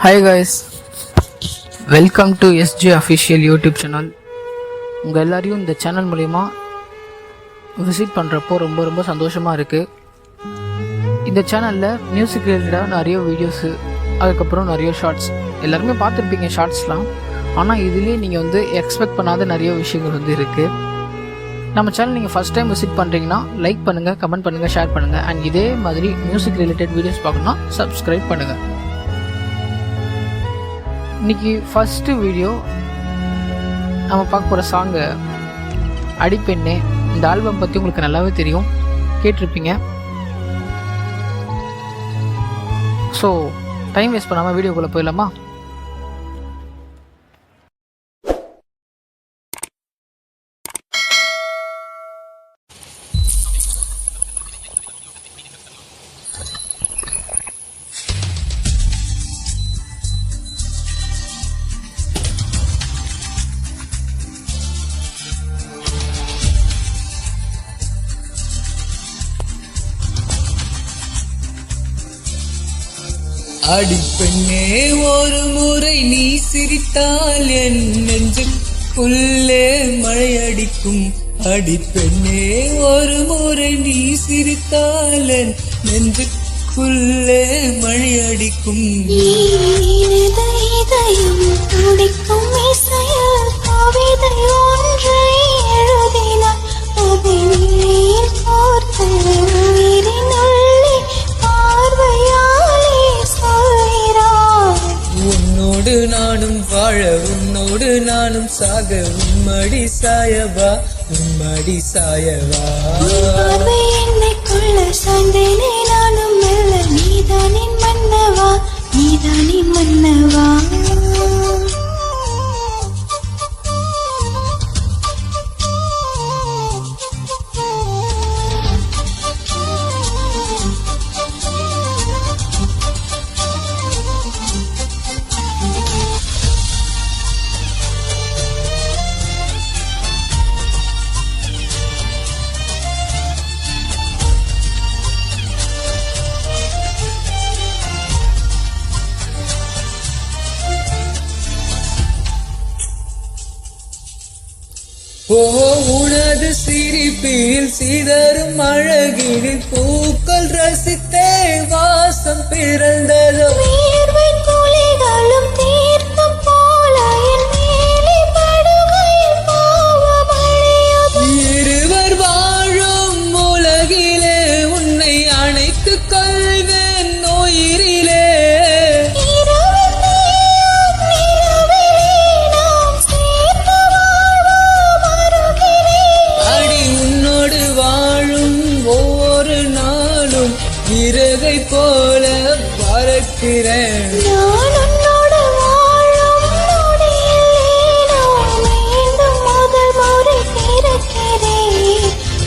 Hi guys, welcome to SG Official YouTube channel. உங்கள் எல்லாரையும் இந்த சேனல் மூலிமா விசிட் பண்ணுறப்போ ரொம்ப சந்தோஷமாக இருக்குது. இந்த சேனலில் மியூசிக் ரிலேட்டடாக நிறைய வீடியோஸு, அதுக்கப்புறம் நிறைய ஷார்ட்ஸ் எல்லாருமே பார்த்துருப்பீங்க ஷார்ட்ஸ்லாம். ஆனால் இதுலேயே நீங்கள் எக்ஸ்பெக்ட் பண்ணாத நிறைய விஷயங்கள் இருக்குது. நம்ம சேனல் நீங்கள் ஃபஸ்ட் டைம் விசிட் பண்ணுறீங்கன்னா லைக் பண்ணுங்கள், கமெண்ட் பண்ணுங்கள், ஷேர் பண்ணுங்கள். அண்ட் இதே மாதிரி மியூசிக் ரிலேட்டட் வீடியோஸ் பார்க்கணுன்னா சப்ஸ்கிரைப் பண்ணுங்கள். இன்றைக்கி ஃபஸ்ட்டு வீடியோ நம்ம பார்க்க போகிற சாங்கு அடிப்பெண்ணே. இந்த ஆல்பம் பற்றி உங்களுக்கு நல்லாவே தெரியும், கேட்டிருப்பீங்க. ஸோ டைம் வேஸ்ட் பண்ணாமல் வீடியோக்குள்ளே போயிடலாமா? அடிப்பெண்ணே, ஒரு முறை நீ சிரித்தால் என் நெஞ்சுக்குள்ளே மழையடிக்கும். அடிப்பெண்ணே, ஒரு முறை நீ சிரித்தால் என் நெஞ்சுக்குள்ளே மழையடிக்கும். துடிக்கும் இசையில் கவிதை ஒன்றை எழுதினார், அதை நீர் கோர்த்து உயிரினுள்ளே பார்வையாலே சொல்கிறார். உன்னோடு நானும் வாழ, உன்னோடு நானும் சாக, உம்மடி சாயவா, உம்மடி சாயவா. என்னை கொள்ள சாய்ந்தேனே நானும் மெல்ல, நீதானின் மன்னவா, நீதானின் மன்னவா. உனது சிரிப்பில் சிதறும் அழகில் பூக்கள் ரசித்தே வாசம் பிறந்ததோ. தீர்த்தம் போல என் மேலே படுகையில் பாவமழையதோ. இருவர் வாழும் உலகிலே உன்னை அணைத்துக் கொள்வேன் உயிரிலே. இறகை போல பறக்கிறேன் நான் உன்னோடு வாழும் நொடியிலே. மீண்டும் முதல் முறை பிறக்கிறேன்.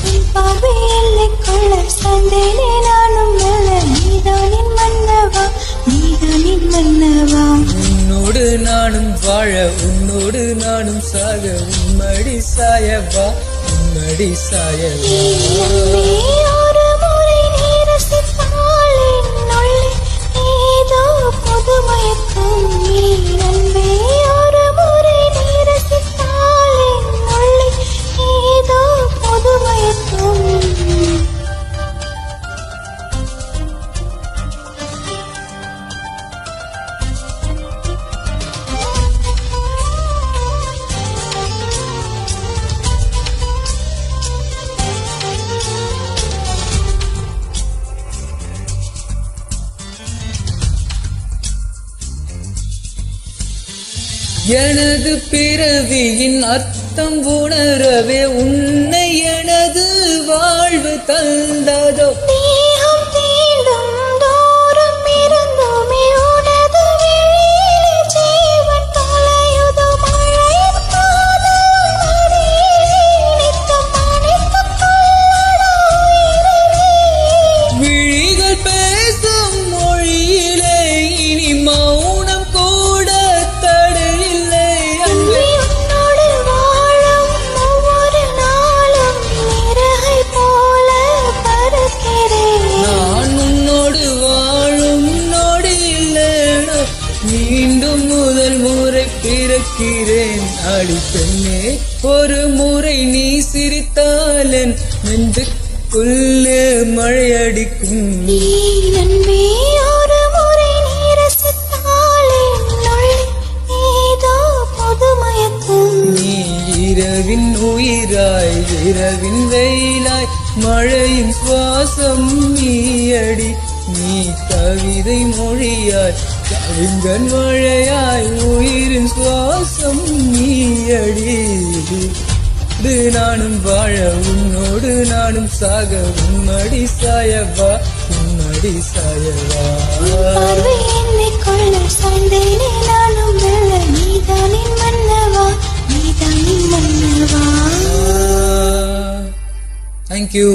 உன் பார்வை எல்லைக்குள்ள சந்தேனே நானும் மெல்ல, நீதானின் மன்னவா, நீதானின் மன்னவா. உன்னோடு நானும் வாழ, உன்னோடு நானும் சாக, உம்மடி சாயவா, உம்மடி சாயவா. எனது பிறவியின் அர்த்தம் உணரவே உன்னை எனது வாழ்வு தந்ததோ. விழிகள் பேசும் மொழியிலே இனி மௌனம் கூட தடையில்லை. உன்னோடு வாழும் ஒவ்வொரு நாளும் இறகை போல பறக்க முதல் முறை பிறக்கிறேன் அடி பெண்ணே. ஒரு முறை நீ சிரித்தால் என் நெஞ்சுக்குள்ளே மழையடிக்கும். நீ நன்பே ஒரு முறை நீ ரசித்தாலே நுள்ளே ஏதோ புது மயக்கம். நீ இரவின் உயிராய் இரவின் வெயிலாய் மழையின் சுவாசம் நீயடி. நீ கவிதை மொழியாய் கவிஞன் மழையாய் உயிரின் சுவாசம் நீயடி. நானும் வாழ உன்னோடு நானும் சாக உம்மடி சாயவா உம்மடி சாயவா. பார்வை என்னை கொள்ள சாய்ந்தேனே நானும் வெல்ல நீதானின் மன்னவா நீதானின் மன்னவா. Thank you.